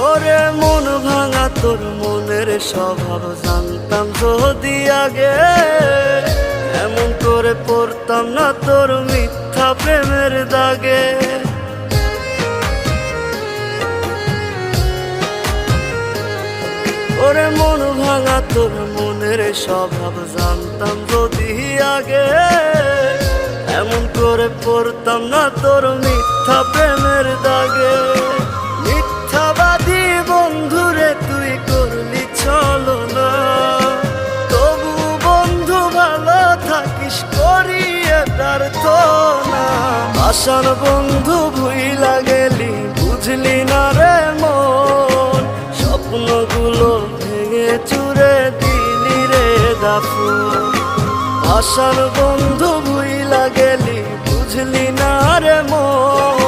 ওরে মন ভাঙা তোর মনের স্বভাব জানতাম যদি আগে, এমন করে পড়তাম না তোর মিথ্যা প্রেমের দাগে। ওরে মন ভাঙা তোর মনের স্বভাব জানতাম যদি আগে, এমন করে পড়তাম না তোর মিথ্যা প্রেমের দাগে। মিথ্যাবাদী বন্ধুরে তুই করলি ছলনা, তবু বন্ধু ভালো থাকিস করিয়ে তার তো না। আশার বন্ধু ভুইলা গেলি বুঝলি না রে মন, স্বপ্নগুলো ভেঙে চুরে দিলি রে দাফন। আশার বন্ধু ভুইলা গেলি বুঝলি না রে মন,